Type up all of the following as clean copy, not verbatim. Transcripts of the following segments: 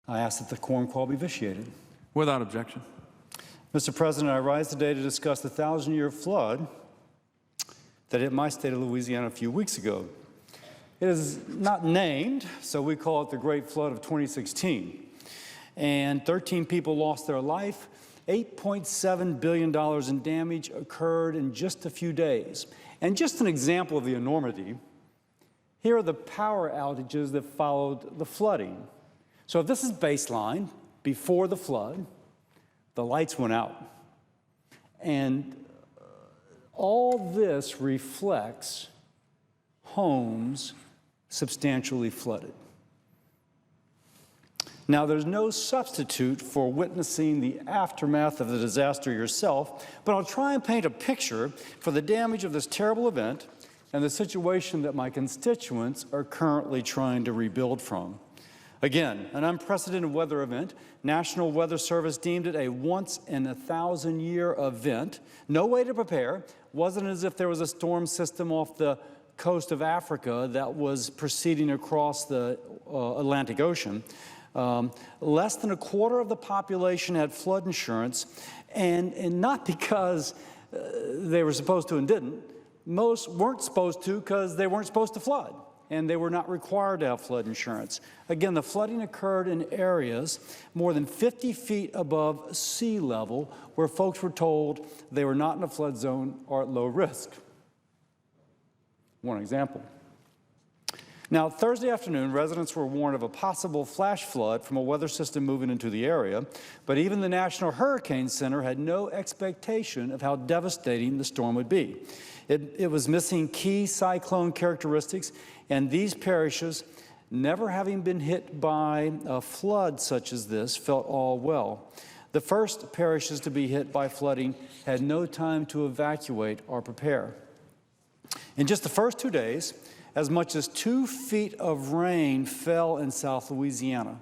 I ask that the quorum call be vitiated. Without objection. Mr. President, I rise today to discuss the 1,000-year flood that hit my state of Louisiana a few weeks ago. It is not named, so we call it the Great Flood of 2016. And 13 people lost their life. $8.7 billion in damage occurred in just a few days. And just an example of the enormity, here are the power outages that followed the flooding. So if this is baseline, before the flood, the lights went out. And all this reflects homes substantially flooded. Now, there's no substitute for witnessing the aftermath of the disaster yourself, but I'll try and paint a picture for the damage of this terrible event and the situation that my constituents are currently trying to rebuild from. Again, an unprecedented weather event. National Weather Service deemed it a once-in-a-thousand-year event. No way to prepare. Wasn't as if there was a storm system off the coast of Africa that was proceeding across the Atlantic Ocean. Less than a quarter of the population had flood insurance, and not because they were supposed to and didn't. Most weren't supposed to because they weren't supposed to flood, and they were not required to have flood insurance. Again, the flooding occurred in areas more than 50 feet above sea level where folks were told they were not in a flood zone or at low risk. One example. Now, Thursday afternoon, residents were warned of a possible flash flood from a weather system moving into the area, but even the National Hurricane Center had no expectation of how devastating the storm would be. It was missing key cyclone characteristics, and these parishes, never having been hit by a flood such as this, felt all well. The first parishes to be hit by flooding had no time to evacuate or prepare. In just the first 2 days, as much as 2 feet of rain fell in South Louisiana.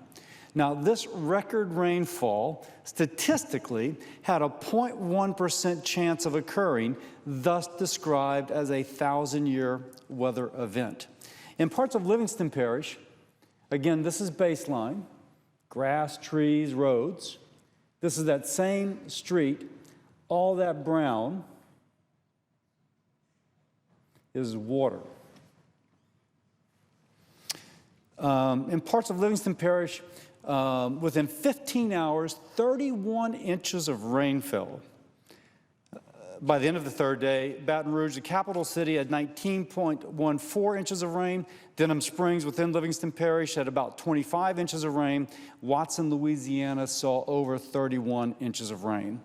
Now, this record rainfall statistically had a 0.1% chance of occurring, thus described as a 1,000-year weather event. In parts of Livingston Parish, again, this is baseline, grass, trees, roads. This is that same street. All that brown is water. In parts of Livingston Parish, within 15 hours, 31 inches of rain fell. By the end of the third day, Baton Rouge, the capital city, had 19.14 inches of rain. Denham Springs, within Livingston Parish, had about 25 inches of rain. Watson, Louisiana, saw over 31 inches of rain.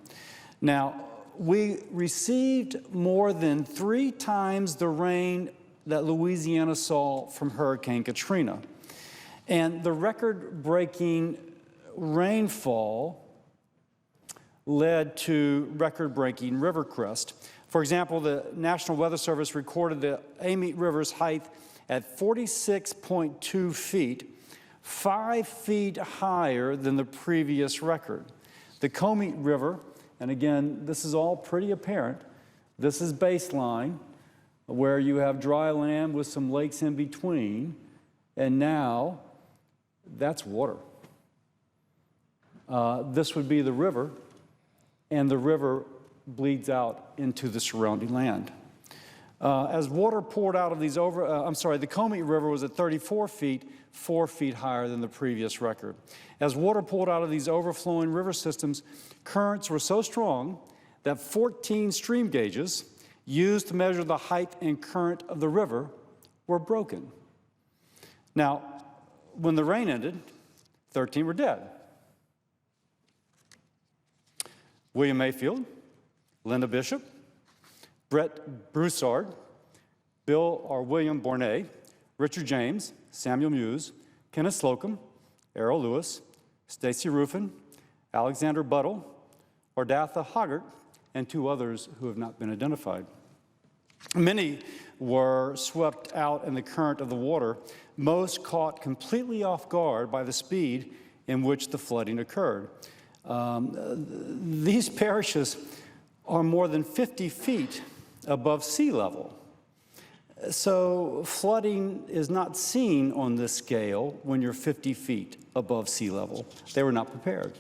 Now, we received more than 3 times the rain that Louisiana saw from Hurricane Katrina. And the record-breaking rainfall led to record-breaking river crest. For example, the National Weather Service recorded the Amite River's height at 46.2 feet, 5 feet higher than the previous record. The Comite River, and again, this is all pretty apparent, this is baseline, where you have dry land with some lakes in between, and now that's water. This would be the river, and the river bleeds out into the surrounding land. As water poured out of these the Comite River was at 34 feet, 4 feet higher than the previous record. As water poured out of these overflowing river systems, currents were so strong that 14 stream gauges used to measure the height and current of the river were broken. Now, when the rain ended, 13 were dead. William Mayfield, Linda Bishop, Brett Broussard, William Bornay, Richard James, Samuel Muse, Kenneth Slocum, Errol Lewis, Stacy Ruffin, Alexander Buttle, Ordatha Hoggart, and 2 others who have not been identified. Many were swept out in the current of the water, most caught completely off guard by the speed in which the flooding occurred. These parishes are more than 50 feet above sea level. So flooding is not seen on this scale when you're 50 feet above sea level. They were not prepared.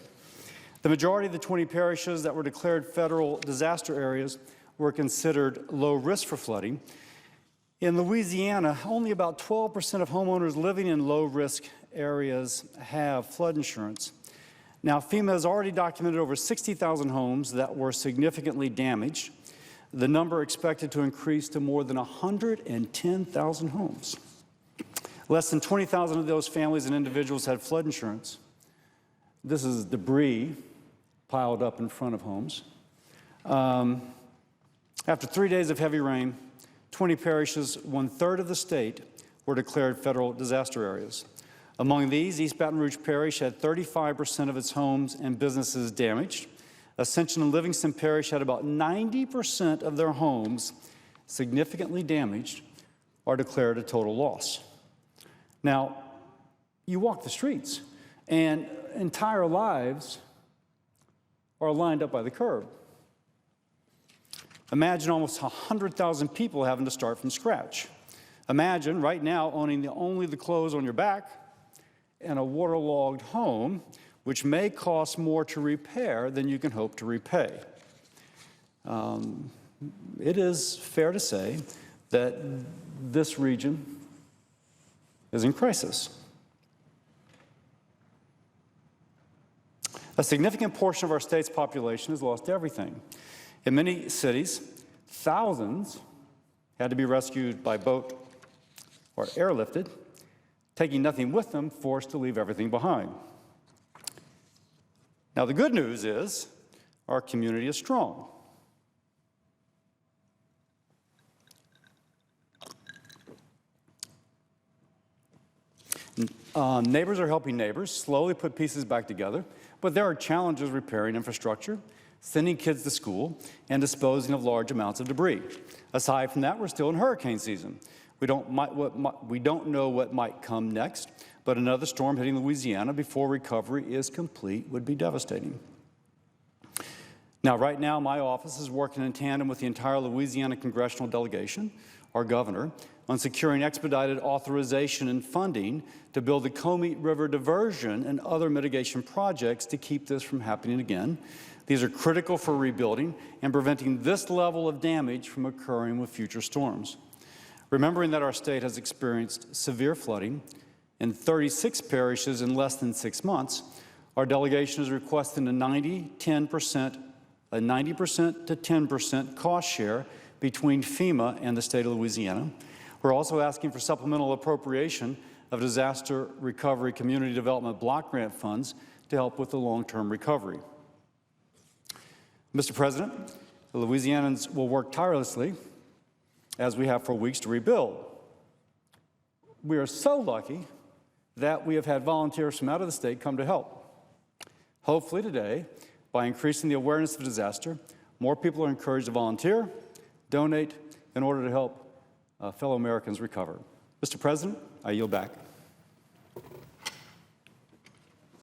The majority of the 20 parishes that were declared federal disaster areas were considered low risk for flooding. In Louisiana, only about 12% of homeowners living in low-risk areas have flood insurance. Now, FEMA has already documented over 60,000 homes that were significantly damaged. The number expected to increase to more than 110,000 homes. Less than 20,000 of those families and individuals had flood insurance. This is debris piled up in front of homes. After 3 days of heavy rain, 20 parishes, 1/3 of the state, were declared federal disaster areas. Among these, East Baton Rouge Parish had 35% of its homes and businesses damaged. Ascension and Livingston Parish had about 90% of their homes significantly damaged or declared a total loss. Now, you walk the streets, and entire lives are lined up by the curb. Imagine almost 100,000 people having to start from scratch. Imagine right now owning only the clothes on your back and a waterlogged home, which may cost more to repair than you can hope to repay. It is fair to say that this region is in crisis. A significant portion of our state's population has lost everything. In many cities, thousands had to be rescued by boat or airlifted, taking nothing with them, forced to leave everything behind. Now, the good news is our community is strong. Neighbors are helping neighbors slowly put pieces back together, but there are challenges repairing infrastructure, sending kids to school, and disposing of large amounts of debris. Aside from that, we're still in hurricane season. We don't know what might come next, but another storm hitting Louisiana before recovery is complete would be devastating. Now, right now, my office is working in tandem with the entire Louisiana congressional delegation, our governor, on securing expedited authorization and funding to build the Comey River diversion and other mitigation projects to keep this from happening again. These are critical for rebuilding and preventing this level of damage from occurring with future storms. Remembering that our state has experienced severe flooding in 36 parishes in less than 6 months, our delegation is requesting a 90 to 10% cost share between FEMA and the state of Louisiana. We're also asking for supplemental appropriation of disaster recovery community development block grant funds to help with the long-term recovery. Mr. President, the Louisianans will work tirelessly, as we have for weeks, to rebuild. We are so lucky that we have had volunteers from out of the state come to help. Hopefully today, by increasing the awareness of disaster, more people are encouraged to volunteer, donate, in order to help fellow Americans recover. Mr. President, I yield back.